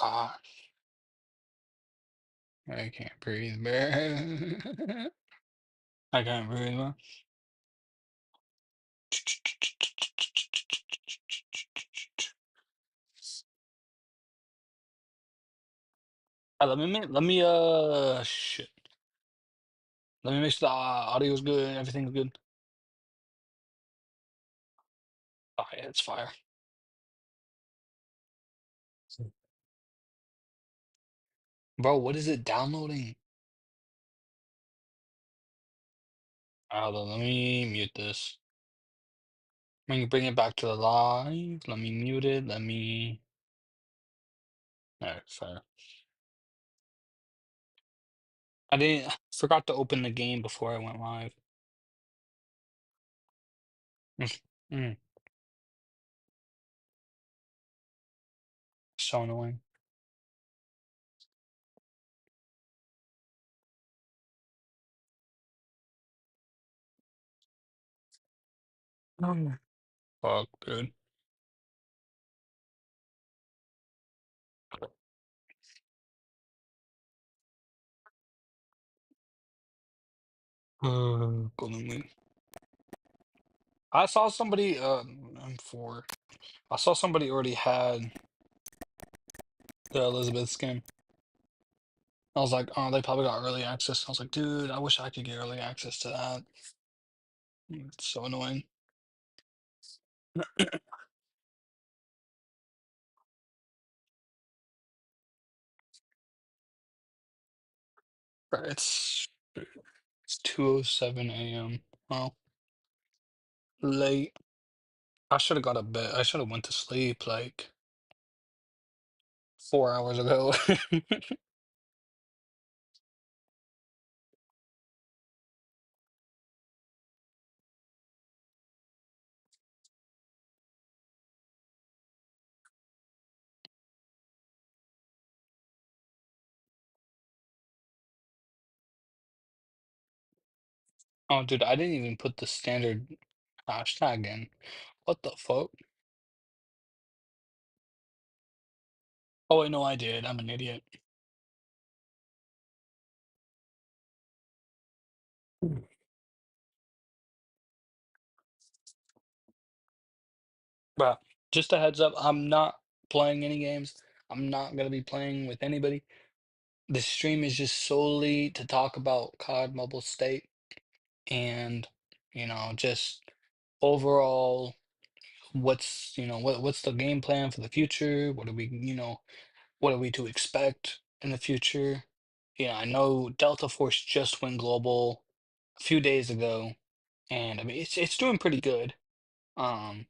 gosh, I can't breathe, man. I can't breathe, man. Shit. Let me make sure the audio's good and everything's good. Oh yeah, it's fire. Bro, what is it downloading? Hold on, let me mute this. Let me bring it back to the live. Let me mute it. Let me. Alright, fire. I didn't forgot to open the game before I went live. Mm, so annoying. Oh. Fuck, dude. Golden League. I saw somebody. I'm four. I saw somebody already had the Elizabeth skin. I was like, oh, they probably got early access. I was like, dude, I wish I could get early access to that. It's so annoying. Right, it's 2:07 a.m. Well, late. I should have got a bed. I should have went to sleep like 4 hours ago. Oh, dude, I didn't even put the standard hashtag in. What the fuck? Oh, wait, no, I did. I'm an idiot. But just a heads up, I'm not playing any games. I'm not gonna be playing with anybody. The stream is just solely to talk about COD Mobile State and, just overall what's the game plan for the future? What are we to expect in the future? I know Delta Force just went global a few days ago, and I mean it's doing pretty good. Um,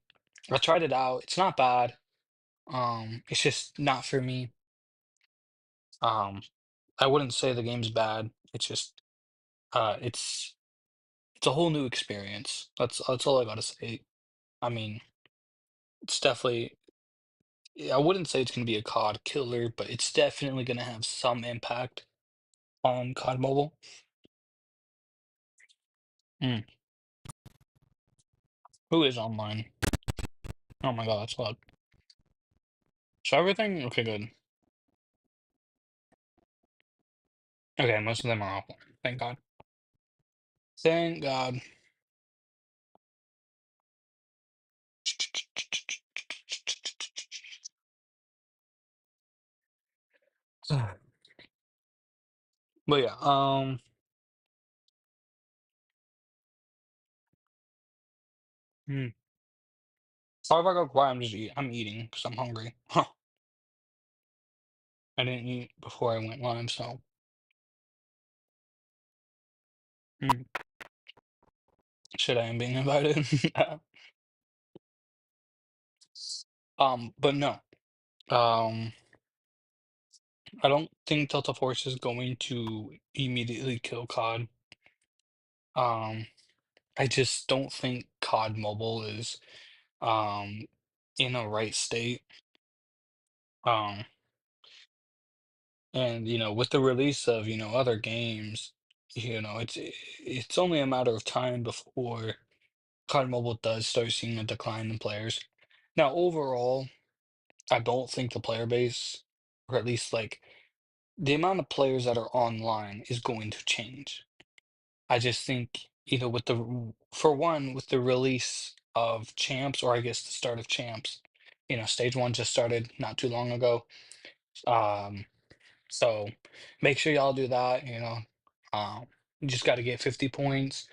I tried it out. It's not bad. It's just not for me. Um, I wouldn't say the game's bad. It's just it's a whole new experience. That's all I gotta say. I mean, it's definitely I wouldn't say it's gonna be a COD killer, but it's definitely gonna have some impact on COD Mobile. Mm. Who is online? Oh my God, that's loud. So everything? Okay, good. Okay, most of them are offline. Thank God. Thank God. But yeah, hmm. Sorry if I go quiet, I'm eating because I'm hungry. Huh. I didn't eat before I went live, so mm. Shit, I am being invited. But no. Um, I don't think Delta Force is going to immediately kill COD. Um, I just don't think COD Mobile is um in a right state. Um, and with the release of, other games, it's only a matter of time before COD Mobile does start seeing a decline in players. Now, overall, I don't think the player base or at least like the amount of players that are online is going to change. I just think, with for one, with the release of Champs, or I guess the start of Champs, Stage 1 just started not too long ago. Um, so make sure y'all do that. You just got to get 50 points.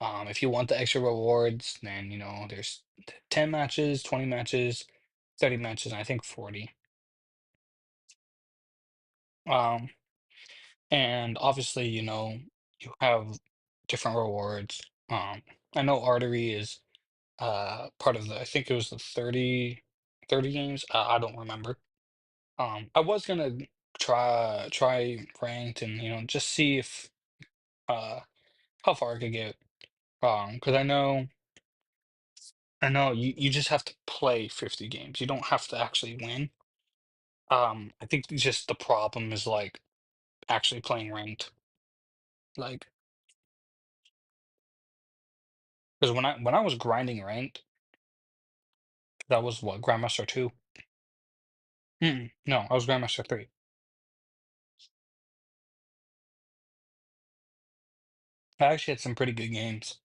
If you want the extra rewards, then, there's 10 matches, 20 matches, 30 matches, and I think 40. Um, and obviously, you have different rewards. I know Artery is part of I think it was the 30 games. I don't remember. I was gonna try ranked and just see if uh how far I could get. Because I know you just have to play 50 games. You don't have to actually win. I think just the problem is like actually playing ranked. Like, because when I was grinding ranked, that was what, Grandmaster 2? No, I was Grandmaster 3. I actually had some pretty good games.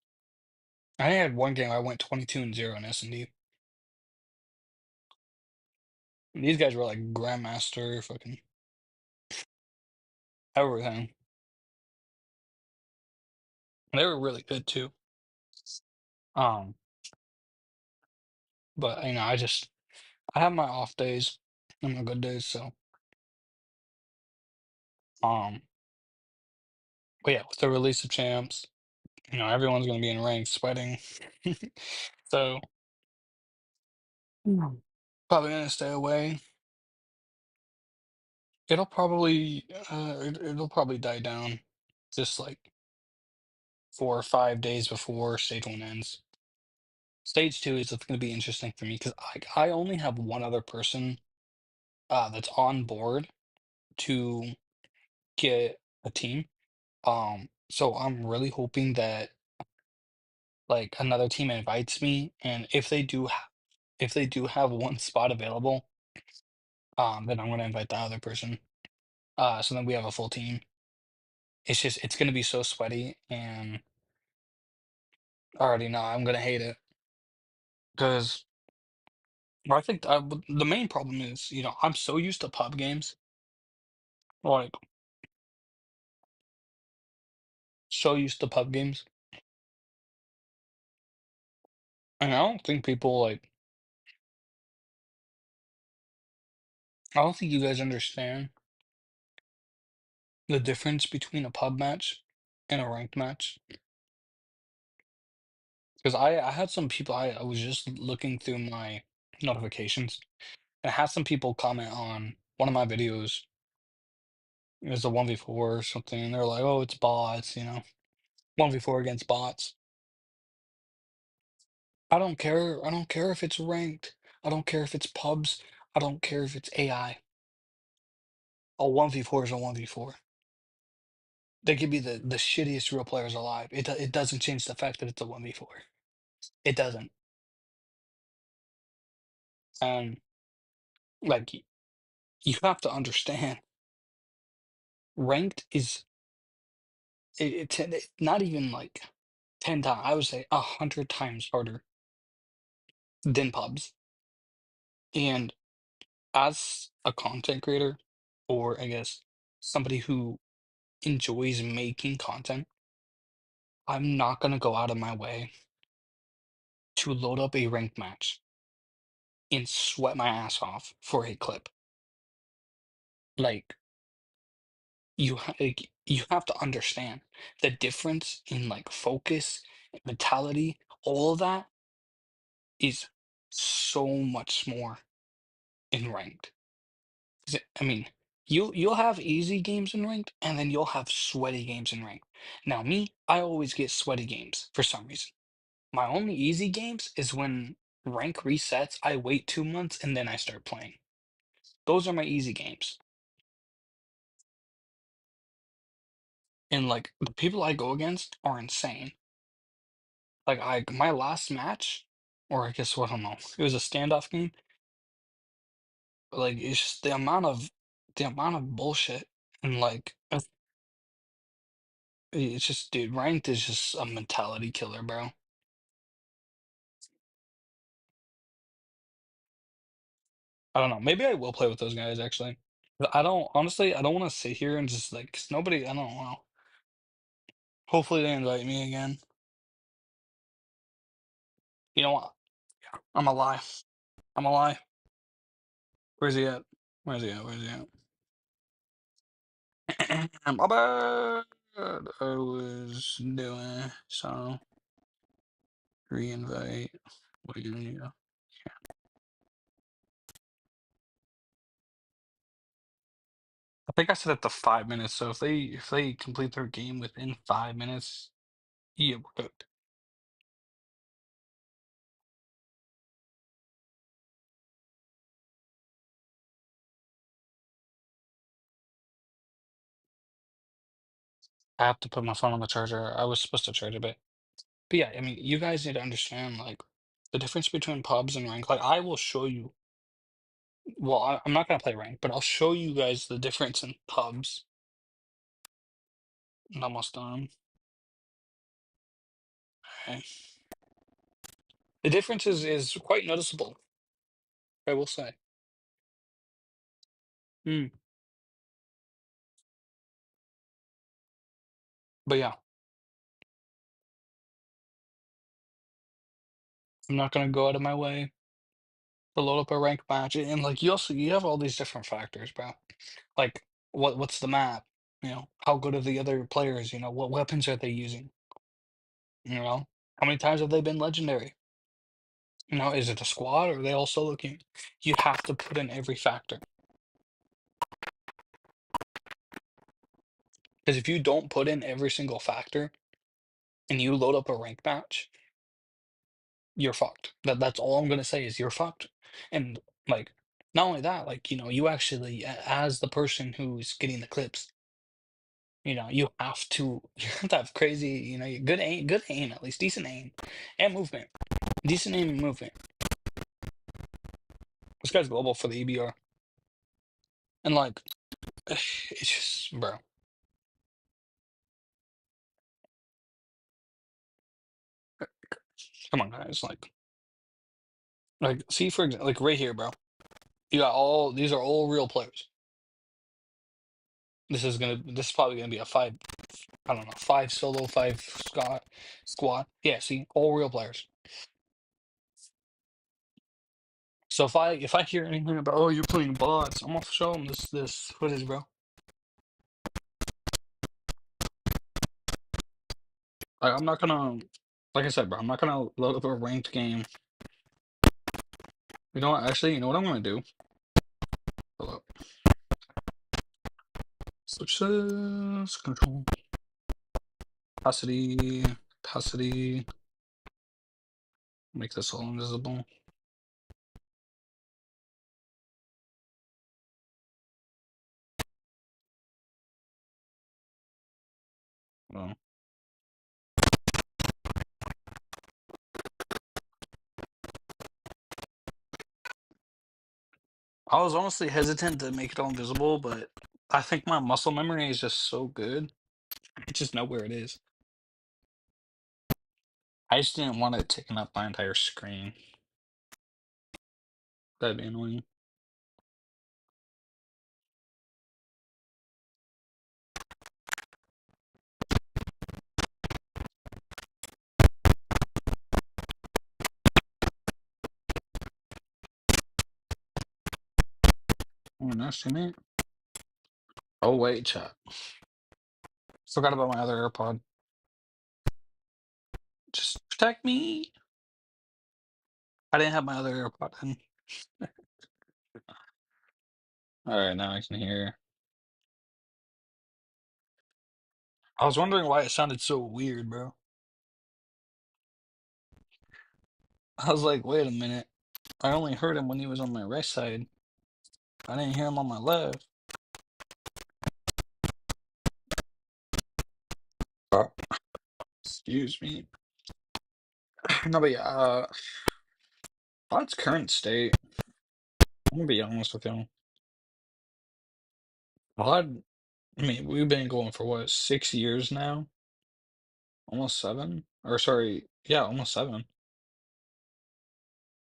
I had one game I went 22-0 in S&D. These guys were like Grandmaster, fucking everything. They were really good too. Um, but I have my off days and my good days, so um, but yeah, with the release of champs, everyone's gonna be in ranks sweating. So probably gonna stay away. It'll probably die down just like 4 or 5 days before stage 1 ends. Stage 2 is gonna be interesting for me because I only have one other person that's on board to get a team. So I'm really hoping that like another team invites me, and if they do have one spot available, then I'm gonna invite the other person. So then we have a full team. It's gonna be so sweaty, and I already know I'm gonna hate it because I think the main problem is, I'm so used to pub games, like so used to pub games, and I don't think you guys understand the difference between a pub match and a ranked match. Because I had some people, I was just looking through my notifications, and I had some people comment on one of my videos. It was a 1v4 or something, and they're like, "Oh, it's bots, 1v4 against bots." I don't care if it's ranked. I don't care if it's pubs. I don't care if it's AI. A 1v4 is a 1v4. They could be the shittiest real players alive. It doesn't change the fact that it's a 1v4. It doesn't. And like you have to understand, ranked is not even like 10 times. I would say 100 times harder than pubs. And as a content creator, or I guess somebody who enjoys making content, I'm not gonna go out of my way to load up a ranked match and sweat my ass off for a clip. Like you have to understand the difference in like focus, mentality, all of that is so much more in ranked. 'Cause I mean, you'll have easy games in ranked, and then you'll have sweaty games in ranked. Now, me, I always get sweaty games for some reason. My only easy games is when rank resets, I wait 2 months and then I start playing. Those are my easy games. And like the people I go against are insane. Like my last match, or I guess what, I don't know, it was a standoff game. Like it's just the amount of the amount of bullshit and like it's just, dude, ranked is just a mentality killer, bro. I don't know. Maybe I will play with those guys actually. But I don't honestly. I don't want to sit here and just like 'cause nobody. I don't know. Hopefully they invite me again. You know what? I'm a lie. I'm a lie. Where's he at? Where's he at? Where's he at? My bad. I was doing so. Reinvite. What do you need? I think I set it to 5 minutes. So if they complete their game within 5 minutes, yeah, we're good. I have to put my phone on the charger. I was supposed to charge it, but yeah, I mean, you guys need to understand like the difference between pubs and rank. Like, I will show you. Well, I'm not gonna play rank, but I'll show you guys the difference in pubs. I'm almost done. Okay. The difference is quite noticeable, I will say. Mm. But yeah, I'm not gonna go out of my way to load up a rank match, and like you have all these different factors, bro. Like, what's the map? You know, how good are the other players? You know, what weapons are they using? You know, how many times have they been legendary? You know, is it a squad or are they all solo queue? You have to put in every factor. Because if you don't put in every single factor and you load up a rank match, you're fucked. That's all I'm gonna say is you're fucked. And like, not only that, like, you actually, as the person who's getting the clips, you have to have crazy, good aim, at least decent aim and movement. Decent aim and movement. This guy's global for the EBR. And like, it's just, bro. Come on, guys. Like, see, for example, like right here, bro. These are all real players. This is probably gonna be a five, I don't know, five solo, five squad. Yeah, see, all real players. So if I hear anything about, oh, you're playing bots, I'm gonna show them this footage, bro. Like, I'm not gonna, like I said, bro, I'm not gonna load up a ranked game. You know what? Actually, you know what I'm gonna do? Hold up. Switches, control, opacity, make this all invisible. Oh. I was honestly hesitant to make it all invisible, but I think my muscle memory is just so good. I just know where it is. I just didn't want it taking up my entire screen. That'd be annoying. Oh, nice, mate. Oh, wait, chat. Forgot about my other AirPod. Just protect me. I didn't have my other AirPod in. All right, now I can hear. I was wondering why it sounded so weird, bro. I was like, wait a minute. I only heard him when he was on my right side. I didn't hear him on my left. Excuse me. No, but yeah, on its current state, I'm gonna be honest with you. Odd. I mean, we've been going for what, 6 years now? Almost seven? Or sorry, yeah, almost seven.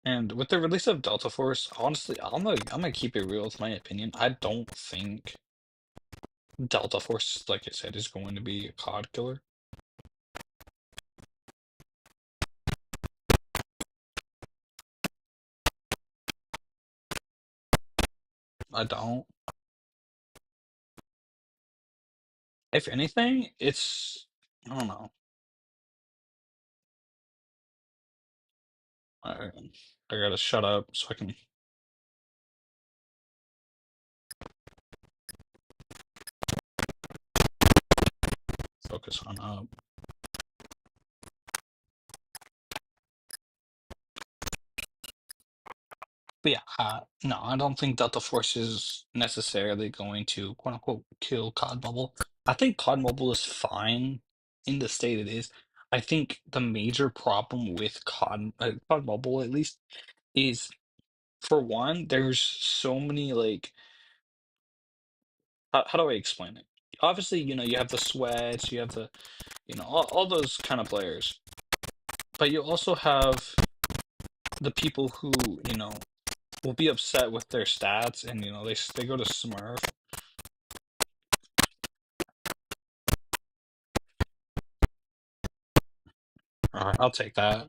And with the release of Delta Force, honestly, I'm gonna keep it real with my opinion. I don't think Delta Force, like I said, is going to be a COD killer. I don't. If anything, it's I don't know. I, I gotta shut up so I can focus on up. But yeah, no, I don't think Delta Force is necessarily going to quote unquote kill COD Mobile. I think COD Mobile is fine in the state it is. I think the major problem with COD Mobile, at least, is for one, there's so many like how do I explain it? Obviously, you have the sweats, you have the all those kind of players, but you also have the people who will be upset with their stats, and they go to Smurf. All right, I'll take that.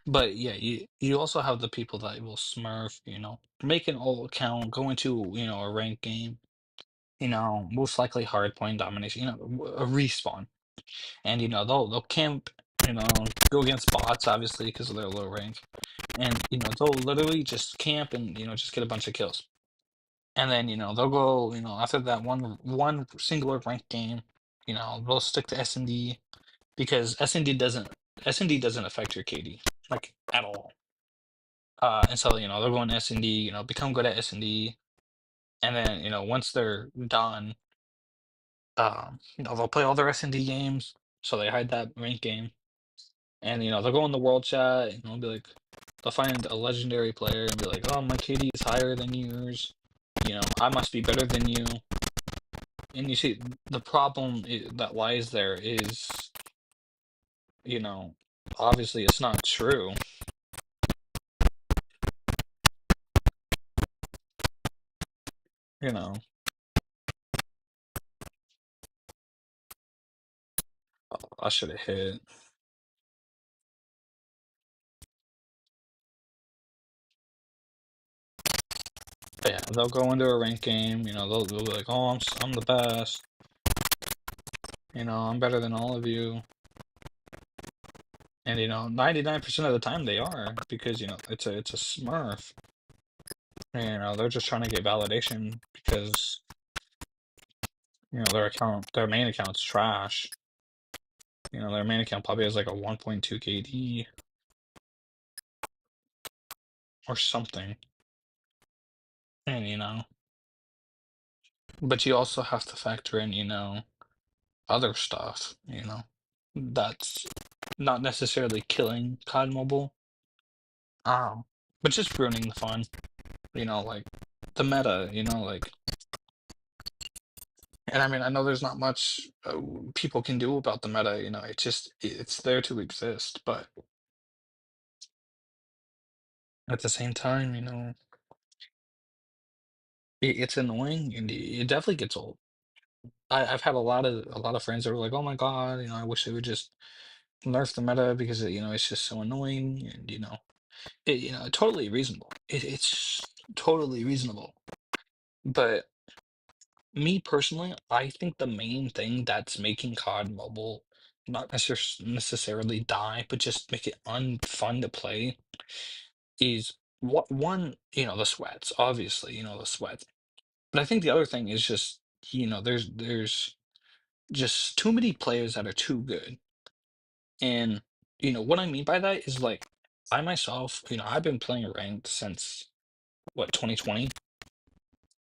But yeah, you also have the people that will Smurf, make an old account, go into a ranked game, most likely hard point domination, a respawn, and they'll camp, go against bots obviously because of their low rank, and they'll literally just camp and just get a bunch of kills. And then, they'll go, after that one singular ranked game, they'll stick to S&D because S&D doesn't affect your KD like at all. And so, they'll go in S&D, become good at S&D, and then, once they're done, they'll play all their S&D games, so they hide that ranked game. And they'll go in the world chat and they'll find a legendary player and be like, "Oh, my KD is higher than yours. I must be better than you." And you see, the problem that lies there is, you know, obviously it's not true. You know, I should have hit. But yeah, they'll go into a rank game. They'll be like, "Oh, I'm the best. I'm better than all of you." And 99% of the time they are because it's a Smurf. They're just trying to get validation because their main account's trash. Their main account probably has like a 1.2 KD or something. And but you also have to factor in, other stuff, that's not necessarily killing COD Mobile, um, but just ruining the fun, like the meta, and I mean, I know there's not much people can do about the meta, it's there to exist, but at the same time, it's annoying and it definitely gets old. I've had a lot of friends that were like, "Oh my God, I wish they would just nerf the meta because it's just so annoying," and totally reasonable. It's totally reasonable. But me personally, I think the main thing that's making COD Mobile not necessarily die, but just make it unfun to play is what one, the sweats, obviously, the sweats. But I think the other thing is just, there's just too many players that are too good. And what I mean by that is like I myself, I've been playing ranked since what 2020,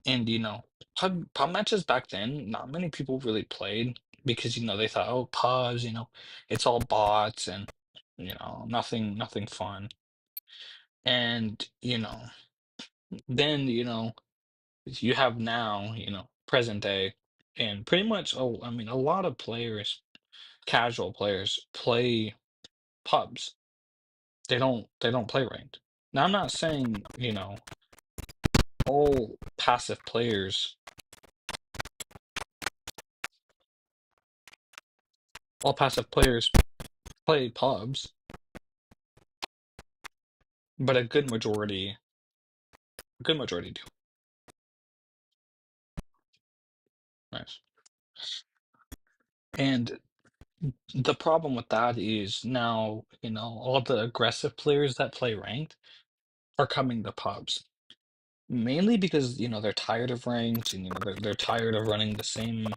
and pub matches back then, not many people really played because they thought, oh, pubs, it's all bots and nothing fun. And then You have now, present day, and pretty much, I mean, a lot of players, casual players, play pubs. They don't play ranked. Now, I'm not saying, all passive players, all passive players play pubs, but a good majority do. Nice. And the problem with that is now, all the aggressive players that play ranked are coming to pubs. Mainly because, they're tired of ranked and, they're tired of running the same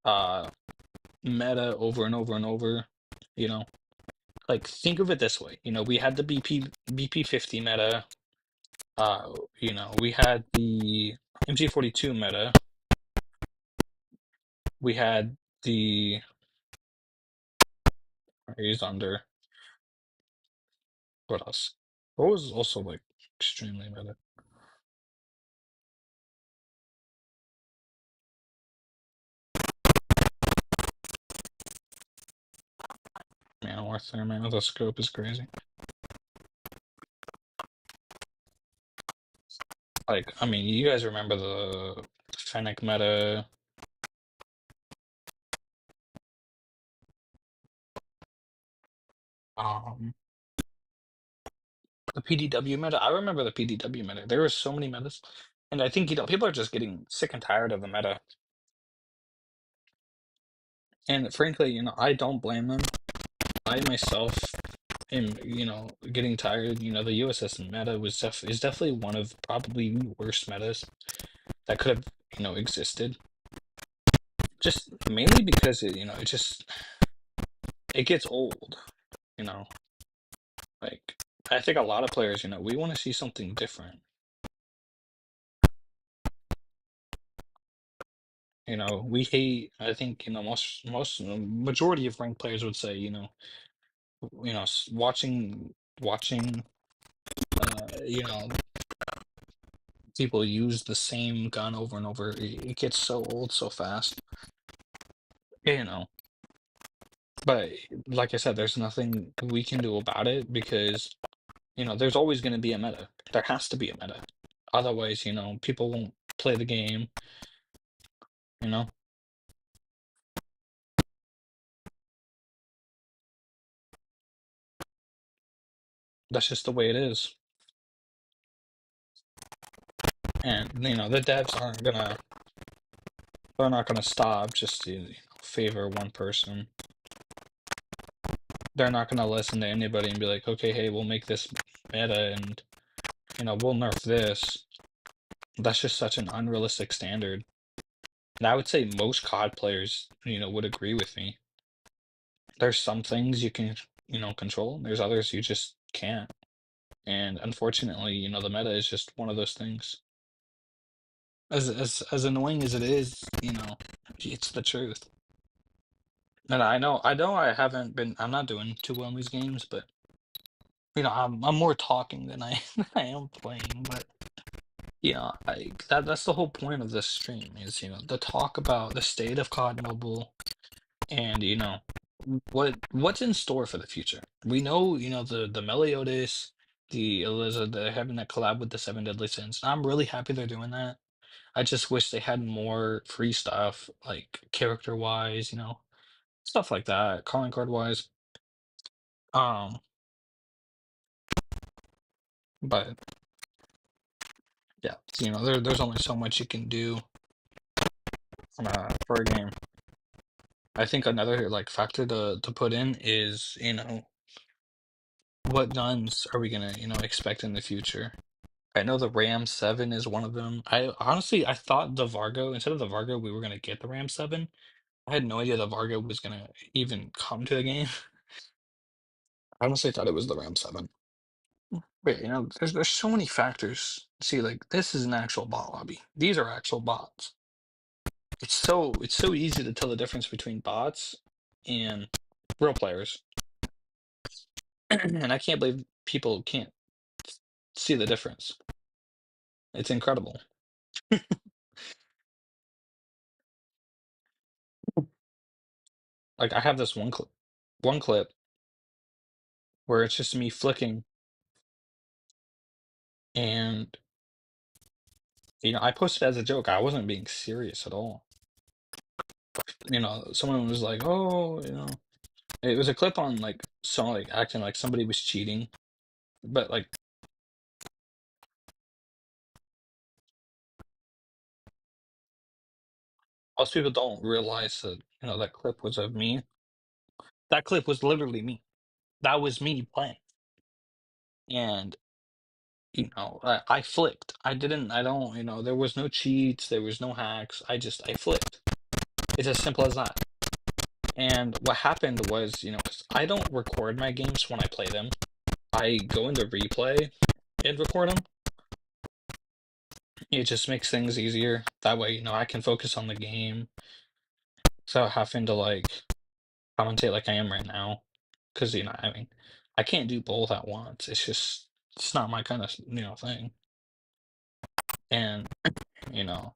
uh meta over and over and over, you know. Like think of it this way, we had the BP 50 meta, we had the MG42 meta, we had the he's under what else? What was also like extremely meta? Man, Warfare, man, the scope is crazy. Like, I mean, you guys remember the Fennec meta? Um, the PDW meta. I remember the PDW meta. There were so many metas, and I think people are just getting sick and tired of the meta. And frankly, I don't blame them. I myself am, getting tired. The USS meta is definitely one of probably the worst metas that could have, existed. Just mainly because it gets old. You know, like I think a lot of players, we want to see something different. We hate. I think most majority of ranked players would say, watching, people use the same gun over and over. It gets so old so fast. You know, but like I said, there's nothing we can do about it because there's always going to be a meta. There has to be a meta. Otherwise, people won't play the game. You know, that's just the way it is. And the devs they're not gonna stop just to favor one person. They're not gonna listen to anybody and be like, okay, hey, we'll make this meta and we'll nerf this. That's just such an unrealistic standard. And I would say most COD players, would agree with me. There's some things you can, control. There's others you just can't. And unfortunately, the meta is just one of those things. As annoying as it is, it's the truth. And I know I'm not doing too well in these games, but I'm more talking than I than I am playing. But that's the whole point of this stream is, to talk about the state of COD Mobile and what's in store for the future. We know, the Meliodas, the Elizabeth, they're having that collab with the Seven Deadly Sins. I'm really happy they're doing that. I just wish they had more free stuff, like character wise, stuff like that, calling card wise. Um, but yeah, there's only so much you can do for a game. I think another like factor to put in is, what guns are we gonna, expect in the future? I know the Ram 7 is one of them. I thought the Vargo, instead of the Vargo, we were gonna get the Ram 7. I had no idea the Vargo was gonna even come to the game. I honestly thought it was the Ram 7. But there's so many factors. See, like this is an actual bot lobby. These are actual bots. It's so easy to tell the difference between bots and real players. And I can't believe people can't see the difference. It's incredible. Like I have this one clip where it's just me flicking, and I posted as a joke. I wasn't being serious at all. Someone was like, "Oh, it was a clip on like someone like acting like somebody was cheating, but like most people don't realize that that clip was of me. That clip was literally me. That was me playing, and I flicked. I didn't. I don't. There was no cheats. There was no hacks. I flicked. It's as simple as that. And what happened was, 'cause I don't record my games when I play them. I go into replay and record them. It just makes things easier. That way, I can focus on the game without having to like commentate like I am right now. Because, I mean, I can't do both at once. It's not my kind of, thing. And, you know,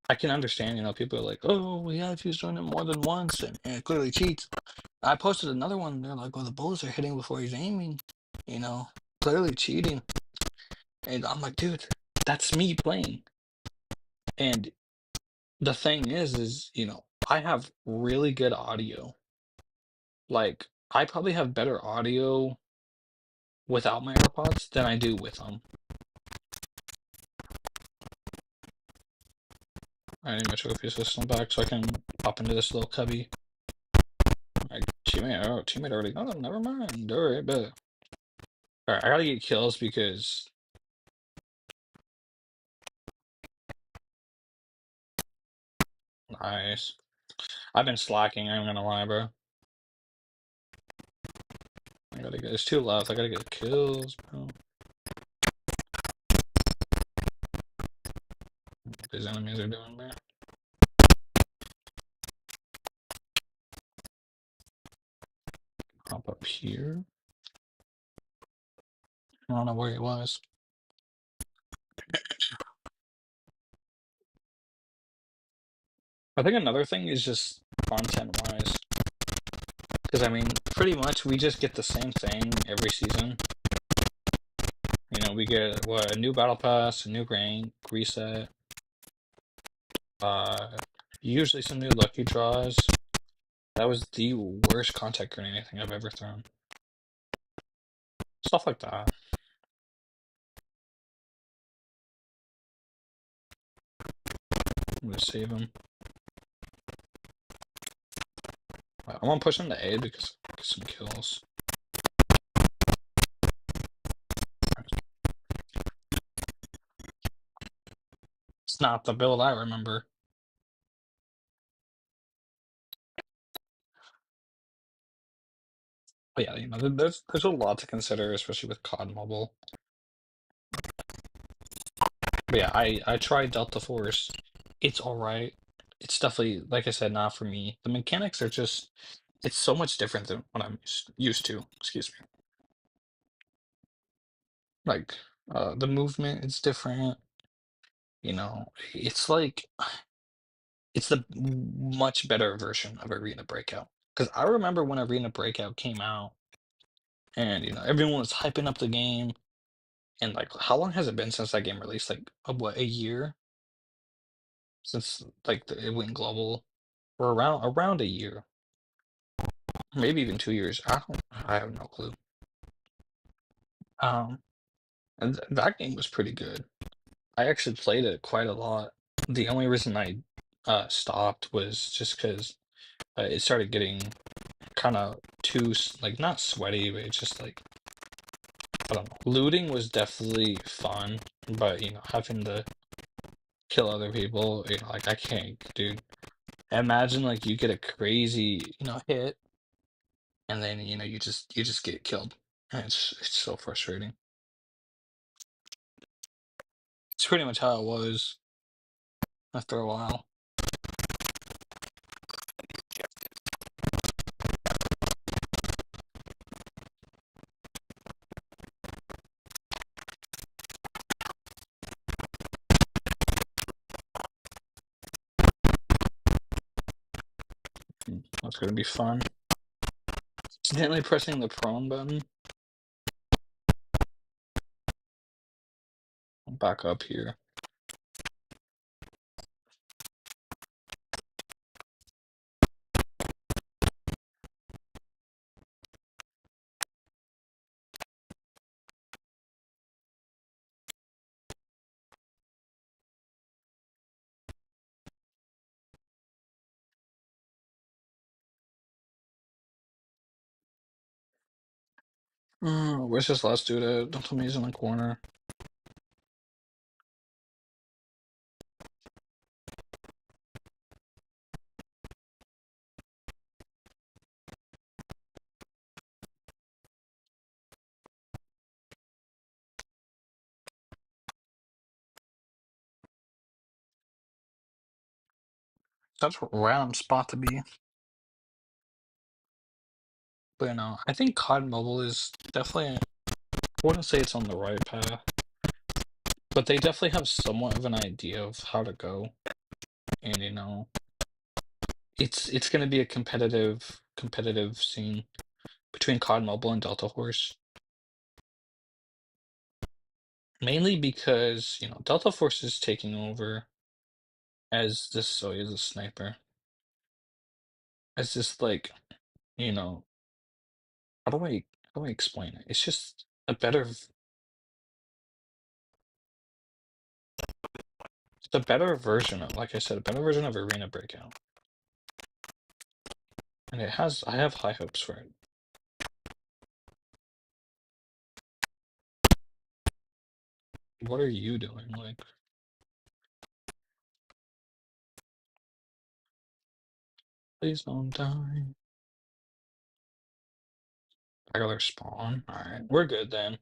I can understand, people are like, oh, well, yeah, if he's doing it more than once, and it clearly cheats. I posted another one. They're like, well, the bullets are hitting before he's aiming, you know, clearly cheating. And I'm like, dude, that's me playing. And the thing is, I have really good audio. Like, I probably have better audio without my AirPods than I do with them. I need my trophy system back so I can pop into this little cubby. My teammate already got them. Never mind. All right, but all right, I gotta get kills because nice. I've been slacking. I'm gonna lie, bro. I gotta get. There's two left. I gotta get kills, bro. These enemies are doing that. Hop up here. I don't know where he was. I think another thing is just content-wise. Because, I mean, pretty much we just get the same thing every season. We get, a new battle pass, a new rank, reset, usually some new lucky draws. That was the worst contact grenade I think I've ever thrown. Stuff like that. I'm gonna save him. I'm gonna push him to A because I get some kills. It's not the build I remember. But yeah, there's a lot to consider, especially with COD Mobile. But yeah, I tried Delta Force. It's all right. It's definitely, like I said, not for me. The mechanics are just, it's so much different than what I'm used to. Excuse me. Like, the movement is different. It's like it's the much better version of Arena Breakout. Because I remember when Arena Breakout came out, and everyone was hyping up the game. And like, how long has it been since that game released? Like, what, a year since like it went global, or around a year, maybe even 2 years. I have no clue. Um, and that game was pretty good. I actually played it quite a lot. The only reason I stopped was just because it started getting kind of too like not sweaty, but it's just like I don't know. Looting was definitely fun, but having to kill other people, like I can't, dude. Imagine like you get a crazy, hit, and then you just get killed. And it's so frustrating. It's pretty much how it was after a while. That's gonna be fun. Accidentally pressing the prone button. Back up here. Where's this last dude at? Don't tell me he's in the corner. That's a random spot to be. But no, I think COD Mobile is definitely, I wouldn't say it's on the right path, but they definitely have somewhat of an idea of how to go. And it's gonna be a competitive scene between COD Mobile and Delta Force. Mainly because, Delta Force is taking over as this, oh, he's a sniper. As this, like, you know, how do I explain it? It's just it's a better version of, like I said, a better version of Arena Breakout. And I have high hopes for it. What are you doing? Like, please don't die. Regular spawn. Alright, we're good then.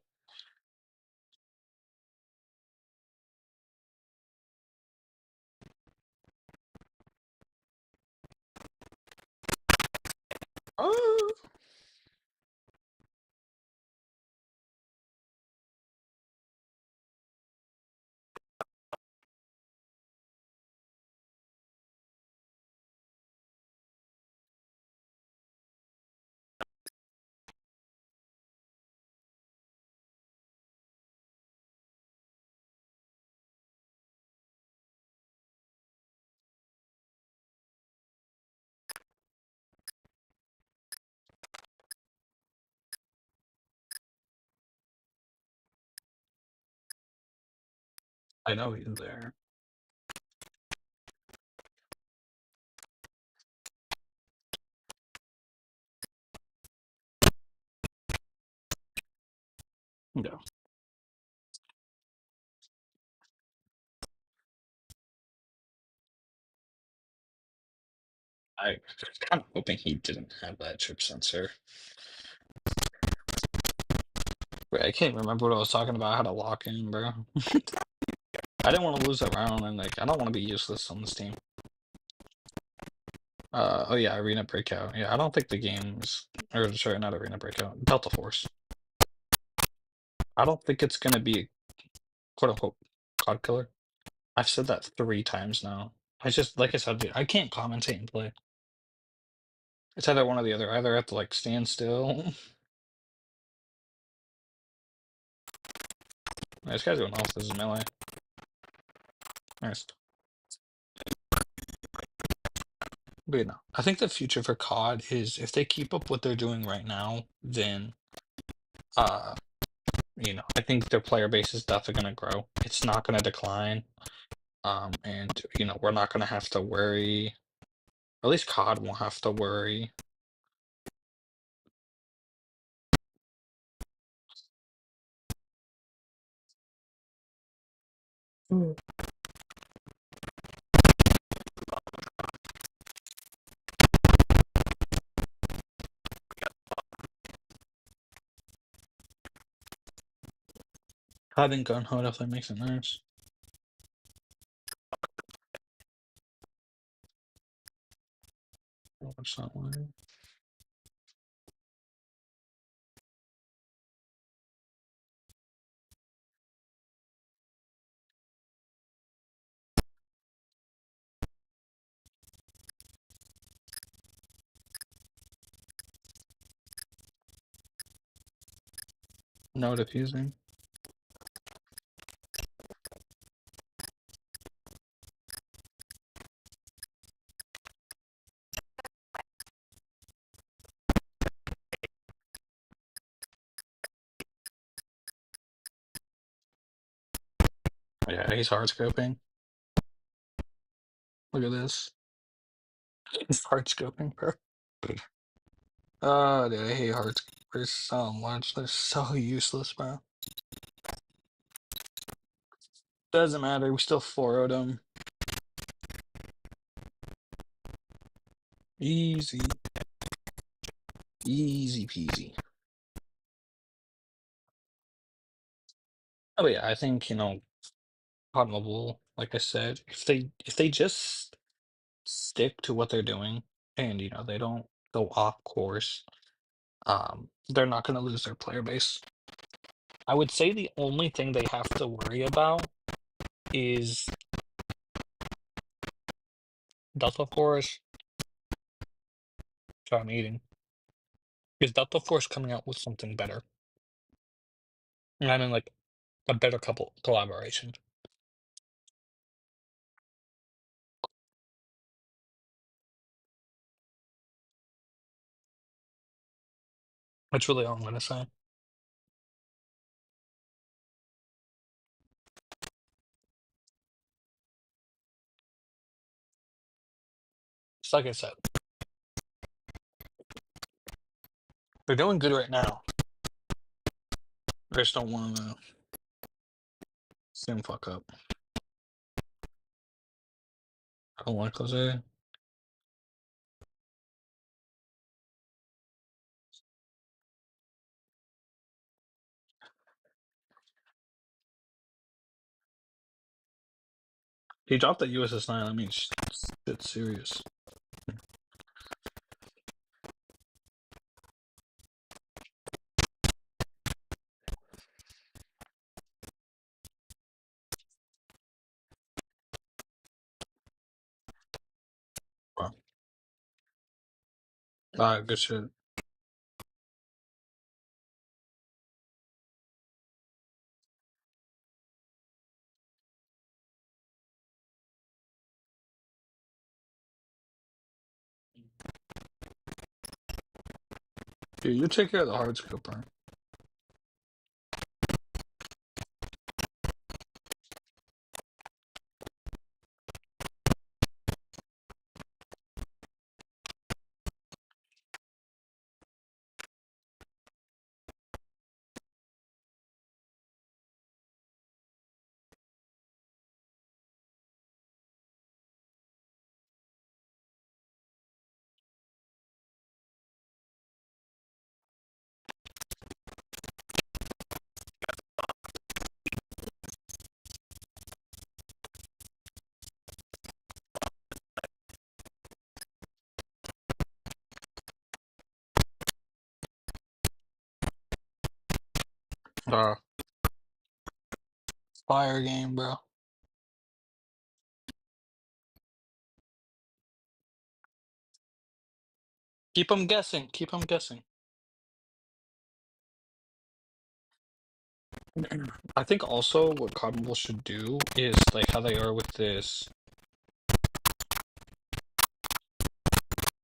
Oh! I know he's there. No. I was kind of hoping he didn't have that chip sensor. Wait, I can't remember what I was talking about. How to lock in, bro. I didn't want to lose that round, and like I don't want to be useless on this team. Oh yeah, Arena Breakout. Yeah, I don't think the game's, or sorry, not Arena Breakout, Delta Force. I don't think it's gonna be quote unquote COD killer. I've said that 3 times now. I just, like I said, dude, I can't commentate and play. It's either one or the other. I either have to like stand still. This guy's going off. This is melee. Nice. But I think the future for COD is if they keep up what they're doing right now, then uh, I think their player base is definitely gonna grow. It's not gonna decline. And we're not gonna have to worry. At least COD won't have to worry. Mm. Having gun-ho definitely makes it nice. What's that one? No diffusing. Yeah, he's hard scoping. Look at this. He's hard scoping, bro. Oh, dude, I hate hard scopers so much. They're so useless, bro. Doesn't matter. We still 4-0'd them. Easy. Easy peasy. Oh yeah, I think, COD Mobile, like I said, if they just stick to what they're doing and they don't go off course, they're not gonna lose their player base. I would say the only thing they have to worry about is Delta Force. Sorry, I'm eating. Is Delta Force coming out with something better? And I mean like a better couple collaboration. That's really all I'm gonna say. It's like I said, they're doing good right now. I just don't want to soon fuck up. I don't like Jose. He dropped that USS 9. I mean, shit's serious. Wow. Alright, good shit. Dude, you take care of the hard scope, bro. Uh, Fire game, bro. Keep them guessing. Keep them guessing. I think also what Codmobile should do is like how they are with this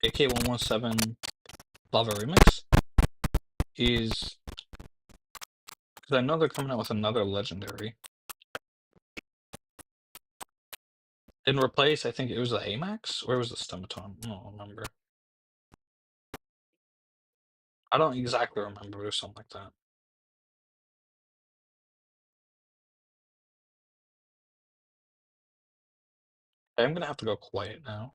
AK-117 Lava Remix is because I know they're coming out with another legendary. In replace, I think it was the AMAX or was the Stomaton? I don't remember. I don't exactly remember. It was something like that. I'm gonna have to go quiet now.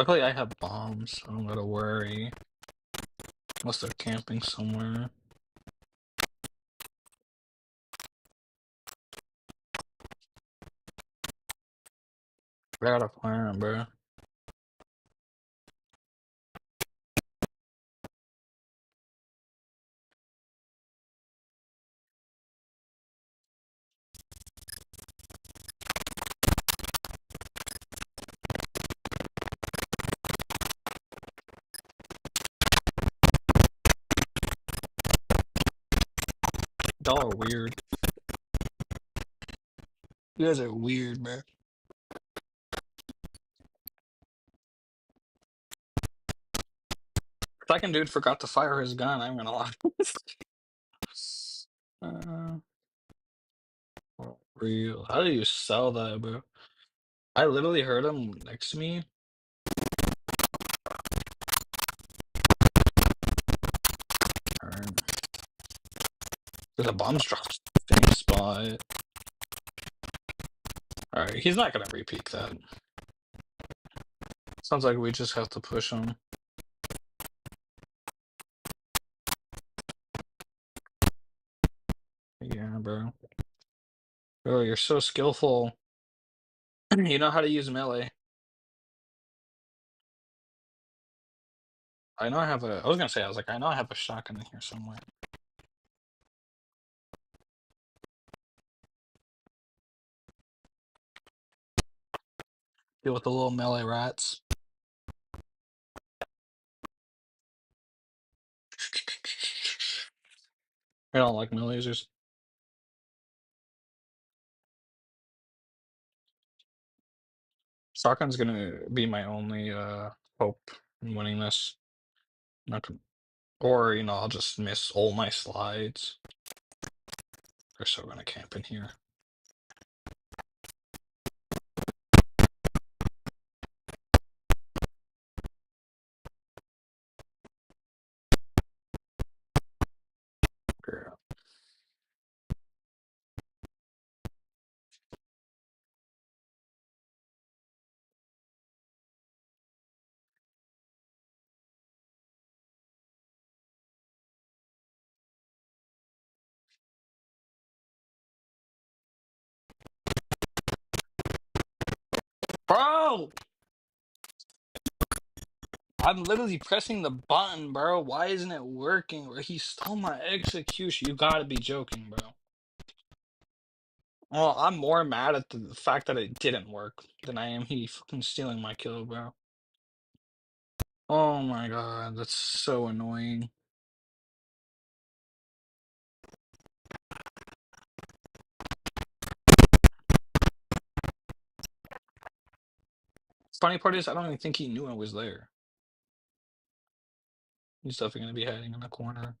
Luckily, I have bombs, so I don't gotta worry. Unless they're camping somewhere. I got a plan, bro. Y'all are weird. You guys are weird, bro. Second dude forgot to fire his gun, I'm gonna lie. uh, real. How do you sell that, bro? I literally heard him next to me. Alright. There's a bombs dropped. Same spot. Alright, he's not gonna repeat that. Sounds like we just have to push him. Yeah, bro. Bro, you're so skillful. You know how to use melee. I know I have a. I was gonna say, I was like, I know I have a shotgun in here somewhere. Deal with the little melee rats. I don't like melee lasers. Shotgun's gonna be my only hope in winning this. Not gonna, or I'll just miss all my slides. They're so gonna camp in here. Yeah. Bro! I'm literally pressing the button, bro. Why isn't it working? Bro? He stole my execution. You gotta be joking, bro. Well, I'm more mad at the fact that it didn't work than I am he fucking stealing my kill, bro. Oh my god, that's so annoying. Funny part is, I don't even think he knew I was there. He's definitely gonna be hiding in the corner.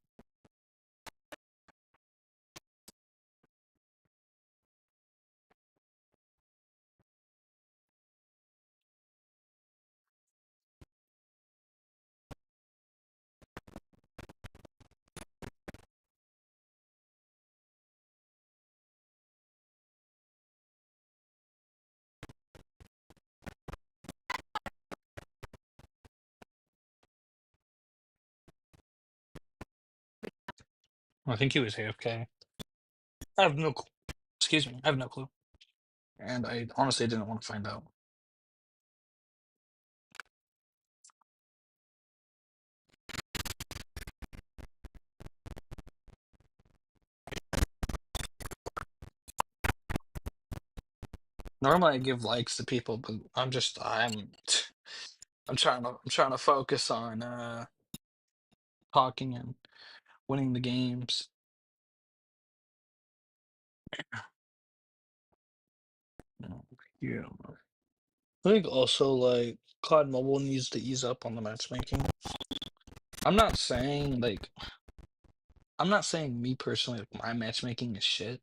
I think he was AFK. I have no clue. Excuse me, I have no clue. And I honestly didn't want to find out. Normally I give likes to people, but I'm trying to focus on talking and winning the games. Yeah. I think also like COD Mobile needs to ease up on the matchmaking. I'm not saying like I'm not saying me personally like my matchmaking is shit.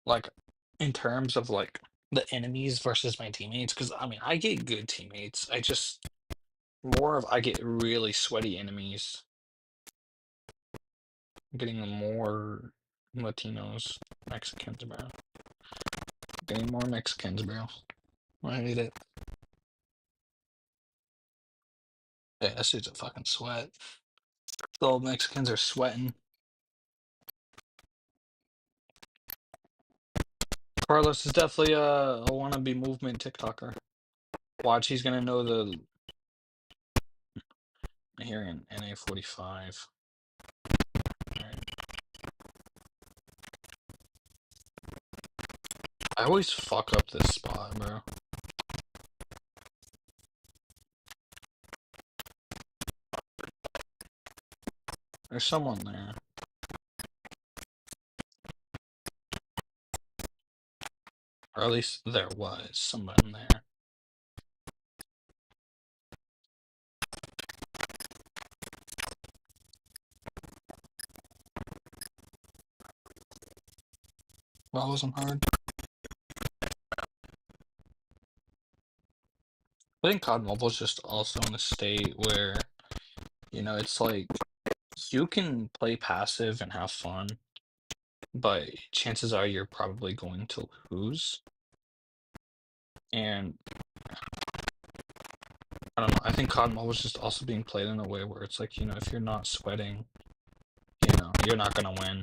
Like in terms of like the enemies versus my teammates, because I mean I get good teammates. I get really sweaty enemies. I'm getting more Latinos, Mexicans, bro. Getting more Mexicans, bro. I hate it. Yeah, that dude's a fucking sweat. The old Mexicans are sweating. Carlos is definitely a wannabe movement TikToker. Watch, he's gonna know the here in NA45. Alright. I always fuck up this spot, bro. There's someone there. Or at least there was someone there. That wasn't hard. I think COD Mobile's just also in a state where, it's like you can play passive and have fun, but chances are you're probably going to lose. And I don't know, I think COD Mobile's just also being played in a way where it's like, if you're not sweating, you're not gonna win.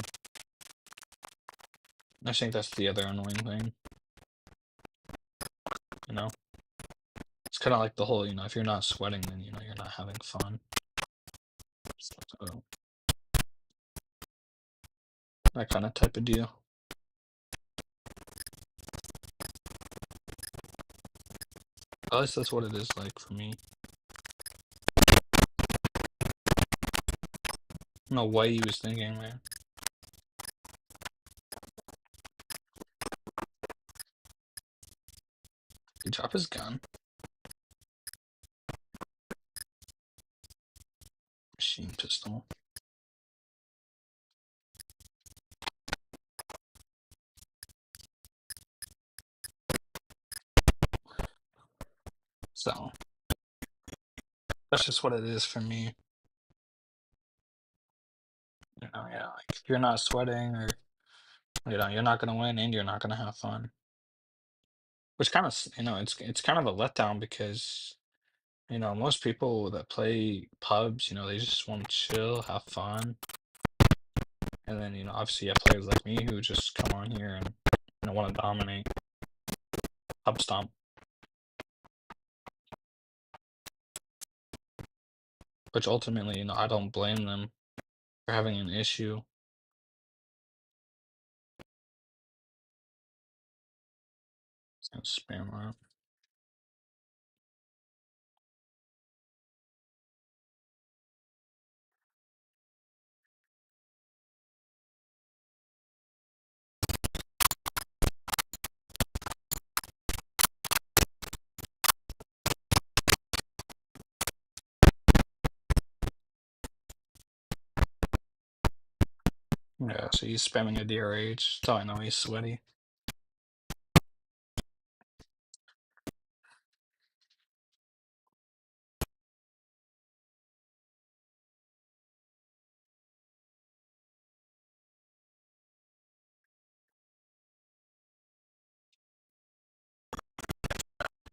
I think that's the other annoying thing. It's kind of like the whole, if you're not sweating, then, you're not having fun. So, that kind of type of deal. At least that's what it is like for me. I don't know what he was thinking, man. Did he drop his gun? Machine pistol. So, that's just what it is for me. Yeah, like if you're not sweating or, you're not gonna win and you're not gonna have fun. Which kind of, it's kind of a letdown because, most people that play pubs, they just want to chill, have fun. And then, obviously you have players like me who just come on here and, want to dominate. Pub stomp. Which ultimately, I don't blame them for having an issue. Spam art. Yeah, so he's spamming a DRH. That's how I know he's sweaty.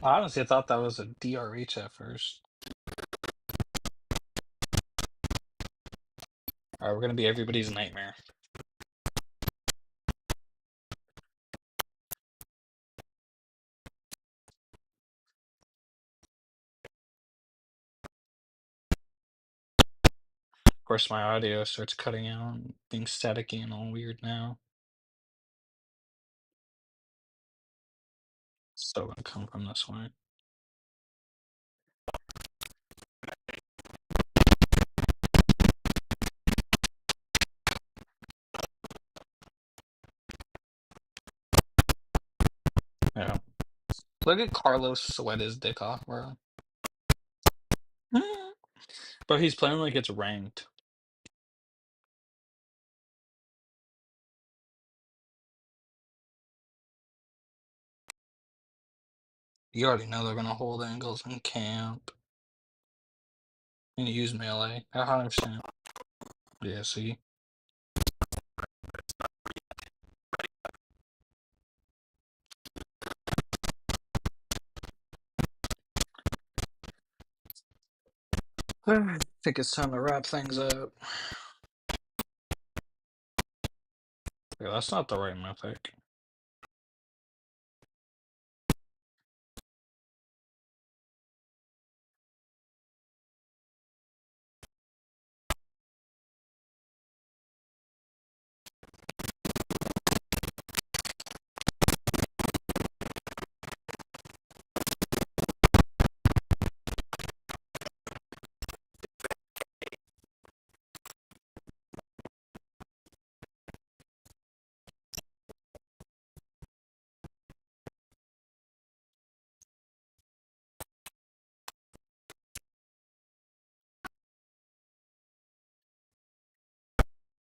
I honestly thought that was a DRH at first. Alright, we're gonna be everybody's nightmare. Of course, my audio starts cutting out and being staticky and all weird now. So gonna come from this way. Yeah. Look at Carlos sweat his dick off, bro. But he's playing like it's ranked. You already know they're gonna hold angles in camp. And use melee. 100%. Yeah, see? I think it's time to wrap things up. Yeah, that's not the right mythic.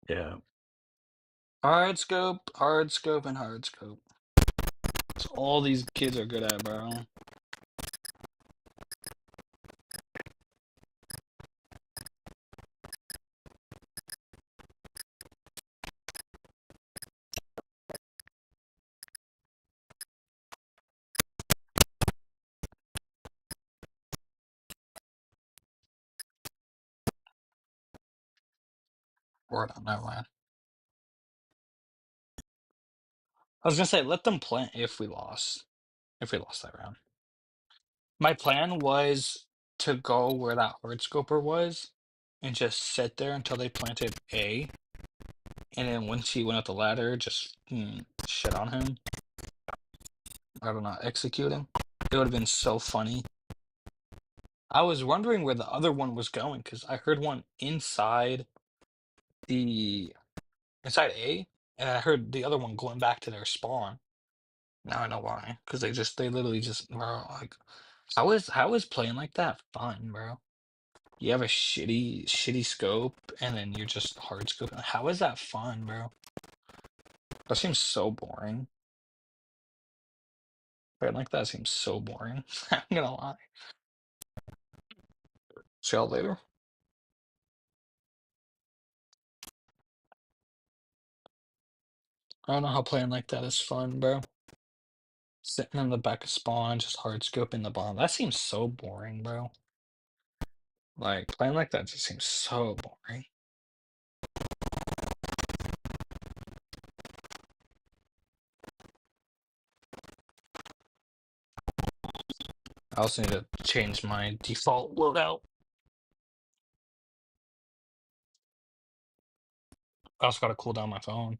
Yeah. Hard scope, and hard scope. That's all these kids are good at, bro. Word on that line. I was gonna say, let them plant if we lost. If we lost that round. My plan was to go where that hard scoper was and just sit there until they planted A. And then once he went up the ladder, just shit on him. I don't know, execute him. It would have been so funny. I was wondering where the other one was going because I heard one the inside A, and I heard the other one going back to their spawn. Now I know why. Because they literally just bro, like how is playing like that fun, bro? You have a shitty scope and then you're just hard scoping. How is that fun, bro? That seems so boring. Playing like that seems so boring. I'm gonna lie. See y'all later. I don't know how playing like that is fun, bro. Sitting in the back of spawn, just hard scoping the bomb. That seems so boring, bro. Like playing like that just seems so boring. I also need to change my default loadout. I also gotta cool down my phone.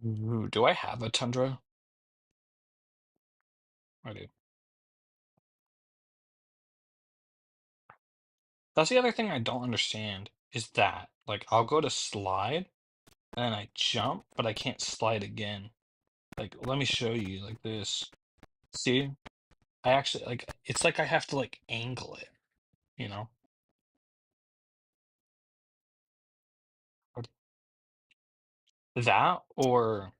Ooh, do I have a Tundra? I do. That's the other thing I don't understand is that like I'll go to slide and then I jump, but I can't slide again. Like let me show you like this. See? I actually like it's like I have to like angle it, you know? Or that or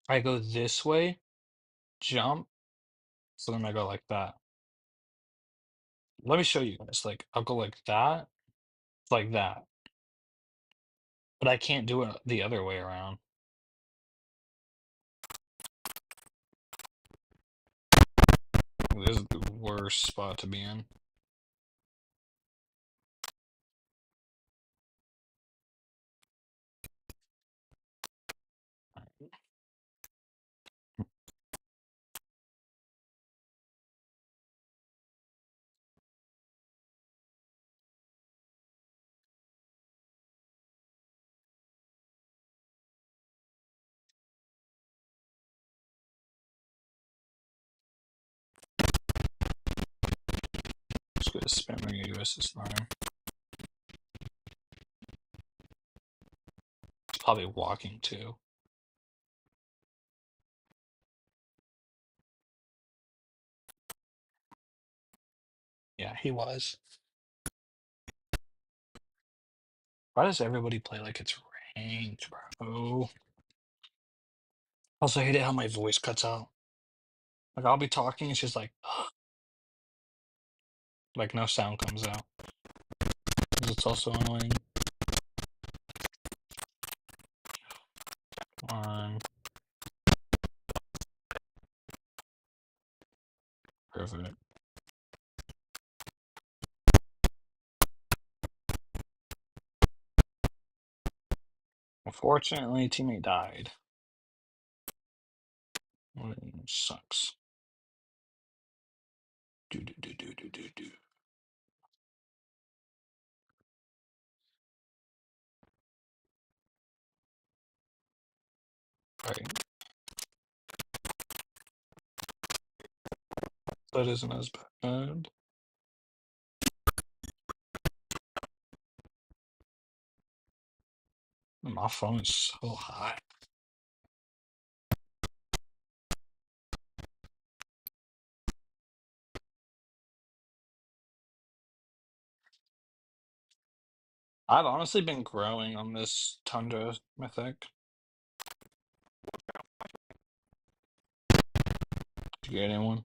I go this way, jump, so then I go like that. Let me show you guys. Like I'll go like that. But I can't do it the other way around. This is the worst spot to be in. Just gonna spam my US this time. It's probably walking too. Yeah, he was. Why does everybody play like it's ranked, bro? Also, I hate it how my voice cuts out. Like I'll be talking, it's just like no sound comes out. It's also annoying. Perfect. Unfortunately, teammate died. Sucks. Do do do do do do do. Right. That isn't as bad. My phone is so hot. I've honestly been growing on this Tundra Mythic. Did you get anyone?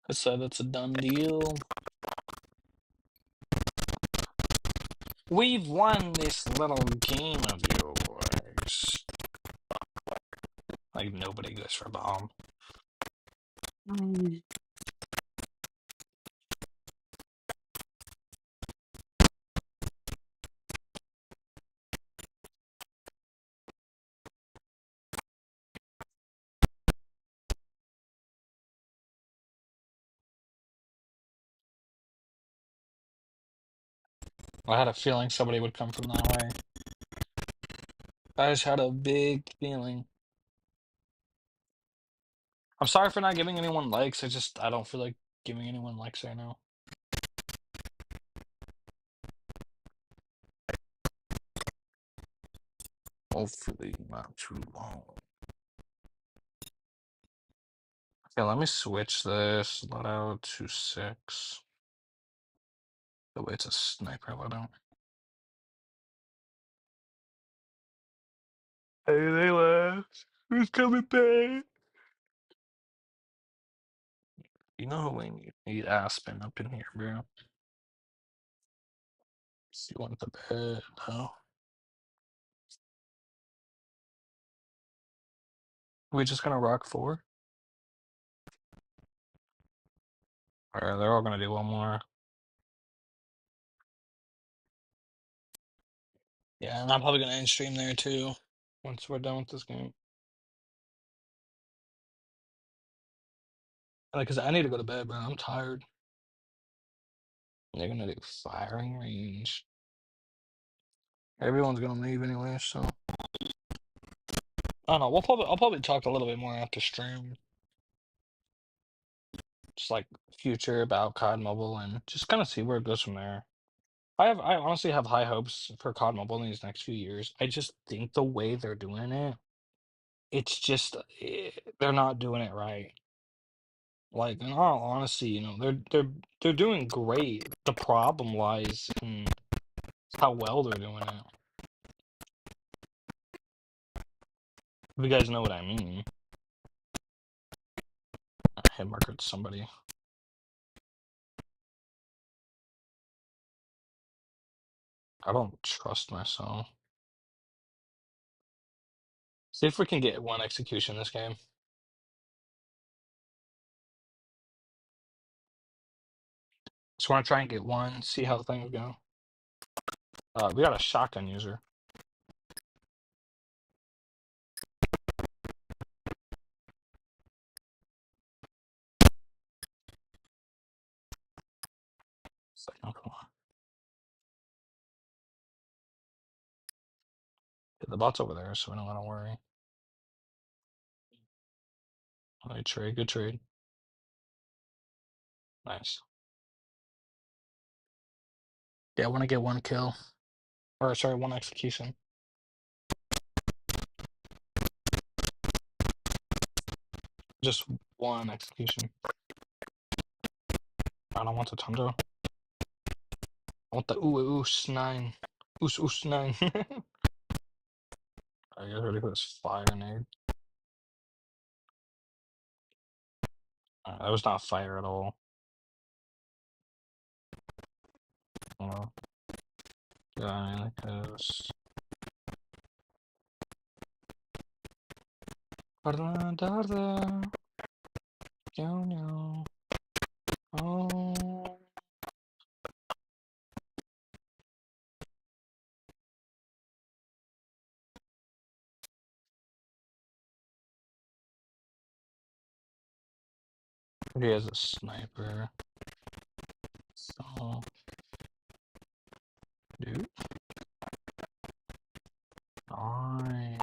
I said it's a done deal. We've won this little game of yours. Like nobody goes for bomb. I had a feeling somebody would come from that way. I just had a big feeling. I'm sorry for not giving anyone likes. I don't feel like giving anyone likes right now. Hopefully not too long. Okay, let me switch this loadout to 6. Oh, wait, it's a sniper loadout. Hey, they left. Who's coming back? You know who we need Aspen up in here, bro. You want the bed? No. We just gonna rock 4? Alright, they're all gonna do one more. Yeah, and I'm probably gonna end stream there too once we're done with this game. Like, cause I need to go to bed, bro. I'm tired. They're gonna do firing range. Everyone's gonna leave anyway, so I don't know. I'll probably talk a little bit more after stream. Just like future about COD Mobile and just kind of see where it goes from there. I honestly have high hopes for COD Mobile in these next few years. I just think the way they're doing it, it's just they're not doing it right. Like in all honesty, they're doing great. The problem lies in how well they're doing it. If you guys know what I mean. I hit markered somebody. I don't trust myself. See if we can get one execution this game. Just want to try and get one, see how things go. We got a shotgun user. Second one. Yeah, the bot's over there, so we don't gotta worry. Alright, trade, good trade. Nice. Yeah, I want to get one kill. Or, sorry, one execution. Just one execution. I don't want the Tundra. I want the Oos 9. Oos 9. I get ready for this fire nade. That was not fire at all. Uh, yeah, I mean, like, it was... Oh, he has a sniper. So, dude, nice.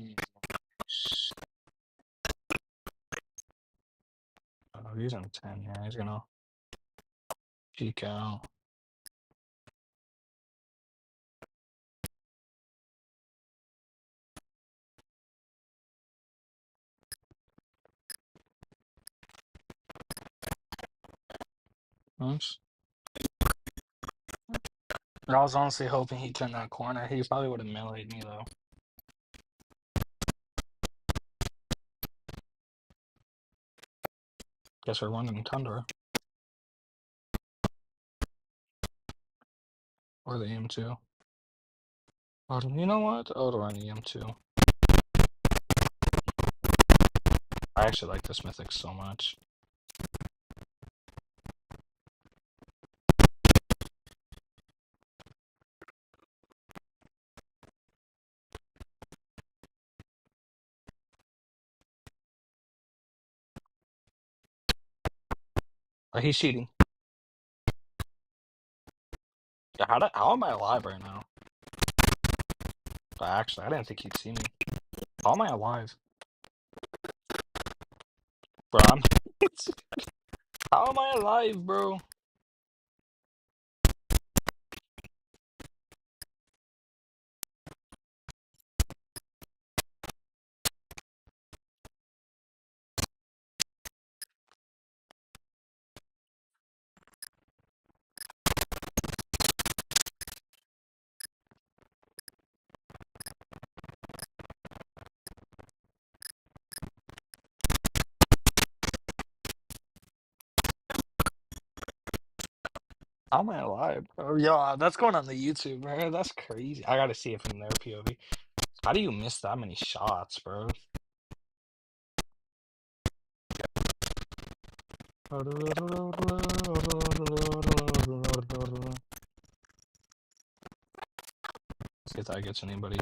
Oh, he's in 10. Yeah, he's gonna peek out. Nice. I was honestly hoping he turned that corner. He probably would have meleeed me though. Guess we're running Tundra. Or the EM2. Or, you know what? Oh, to run the EM2. I actually like this mythic so much. Oh, he's cheating. Yeah, how am I alive right now? Actually, I didn't think he'd see me. How am I alive? Bro, I'm... How am I alive, bro? How am I alive, bro? Yo, that's going on the YouTube, bro. That's crazy. I gotta see it from their POV. How do you miss that many shots, bro? See if that gets anybody.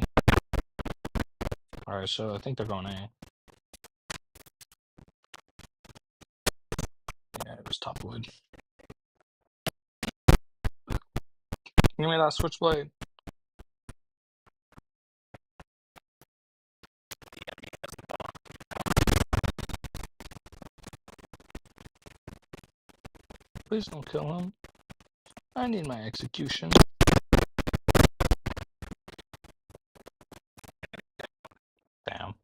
Alright, so I think they're going A. Yeah, it was top wood. Give me that switchblade. Please don't kill him. I need my execution. Damn.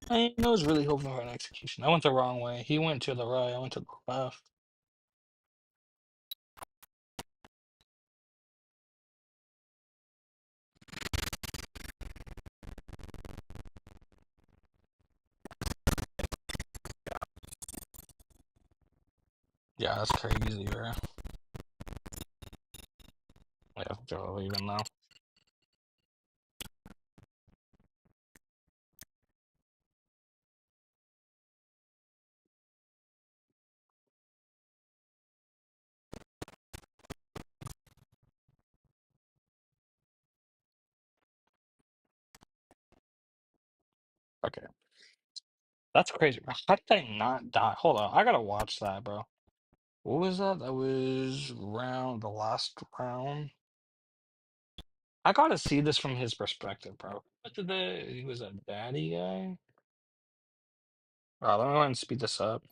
I was really hoping for an execution. I went the wrong way. He went to the right. I went to the left. Yeah, that's crazy, bro. Yeah, they're leaving now. Okay. That's crazy, bro. How did I not die? Hold on, I gotta watch that, bro. What was that? That was the last round. I gotta see this from his perspective, bro. What did he was a daddy guy? Let me go ahead and speed this up.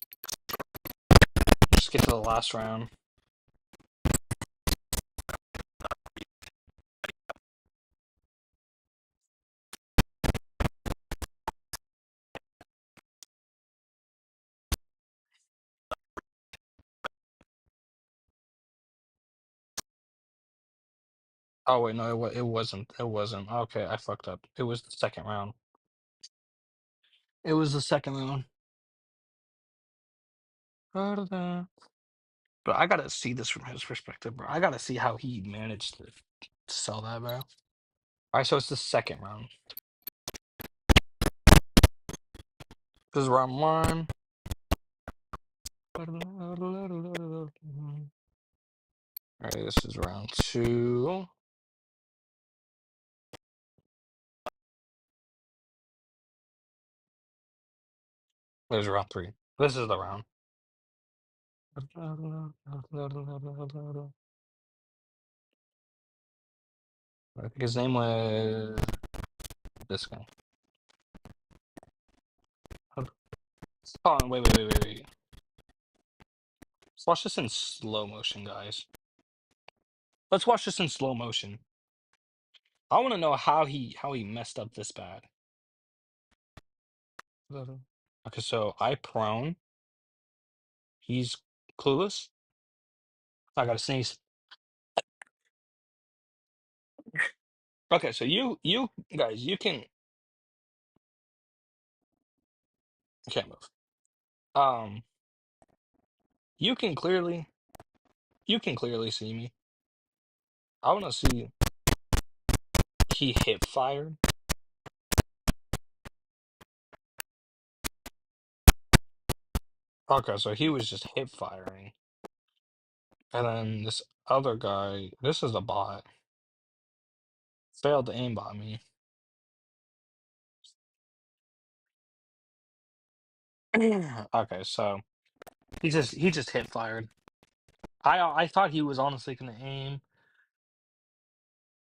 Just get to the last round. Oh wait, no, it wasn't. It wasn't. Okay, I fucked up. It was the second round. It was the second round. But I gotta see this from his perspective, bro. I gotta see how he managed to sell that, bro. All right, so it's the second round. This is round one. All right, this is round two. There's round three. This is the round. I think his name was this guy. Oh, wait. Let's watch this in slow motion, guys. Let's watch this in slow motion. I want to know how he messed up this bad. Okay, so I prone. He's clueless. I gotta sneeze. Okay, so you guys, you can't move. Um, you can clearly see me. I want to see he hip fired. Okay, so he was just hip firing, and then this other guy, this is a bot, failed to aimbot me. Okay, so he just hip fired. I thought he was honestly gonna aim.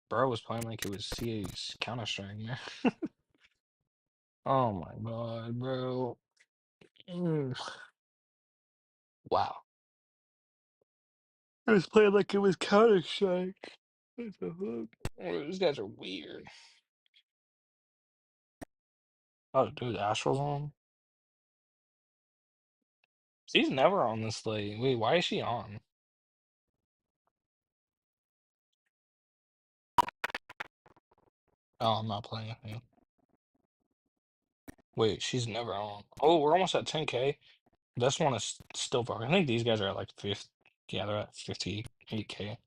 Bro was playing like it was CA's Counter-Strike, man. Oh my god, bro. Mm. Wow. I was playing like it was Counter-Strike. What the fuck? Oh, these guys are weird. Oh, dude, Astral's on. She's never on this slate. Wait, why is she on? Oh, I'm not playing with you. Wait, she's never on. Oh, we're almost at 10K. This one is still broken. I think these guys are at like 50. Yeah, they're at 58K.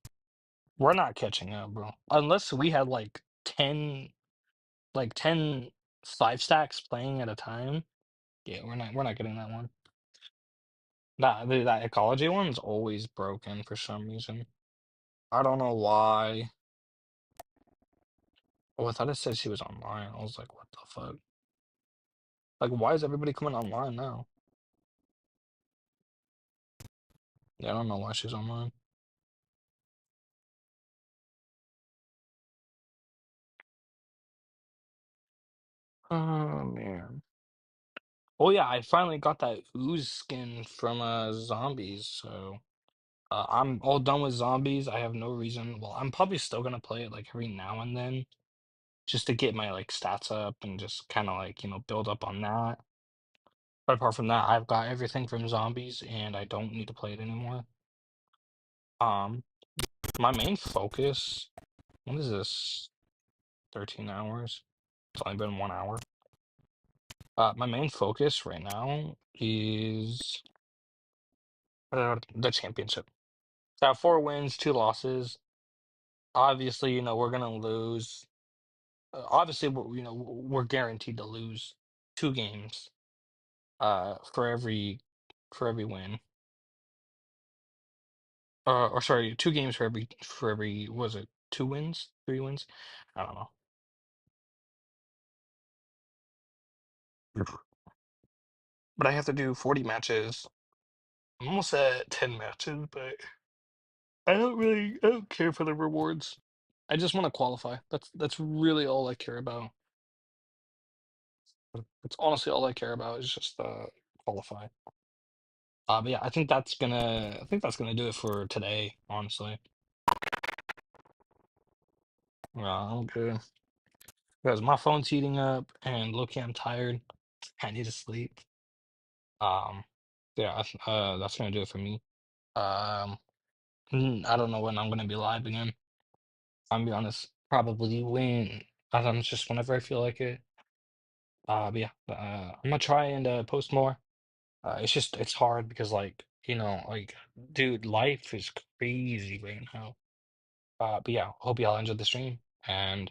We're not catching up, bro. Unless we had like 10 5 stacks playing at a time. Yeah, we're not getting that one. That ecology one's always broken for some reason. I don't know why. Oh, I thought it said she was online. I was like, what the fuck? Like, why is everybody coming online now? Yeah, I don't know why she's online. Oh man. Oh yeah, I finally got that ooze skin from zombies, so I'm all done with zombies. I have no reason. Well, I'm probably still gonna play it like every now and then just to get my like stats up and just kind of like, build up on that. But apart from that, I've got everything from zombies and I don't need to play it anymore. Um, my main focus, what is this? 13 hours. It's only been 1 hour. My main focus right now is the championship. So I have 4 wins, 2 losses. Obviously, we're gonna lose. Obviously, we're guaranteed to lose 2 games. For every win. Or sorry, 2 games for every. Was it 2 wins, 3 wins? I don't know. But I have to do 40 matches. I'm almost at 10 matches, but I don't care for the rewards. I just want to qualify. That's really all I care about. That's honestly all I care about is just qualify. But yeah, I think that's gonna do it for today, honestly. Yeah, I'm good. Because my phone's heating up and low-key I'm tired. I need to sleep. Um, yeah, that's gonna do it for me. Um, I don't know when I'm gonna be live again. I'm gonna be honest, probably when I don't know, just whenever I feel like it. But yeah, I'm gonna try and post more. It's hard because like, like dude, life is crazy right now. But yeah, hope y'all enjoyed the stream. And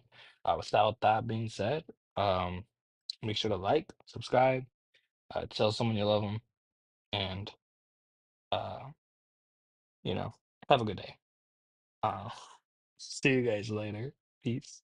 without that being said, um, make sure to like, subscribe, tell someone you love them, and uh, you know, have a good day. Uh, see you guys later. Peace.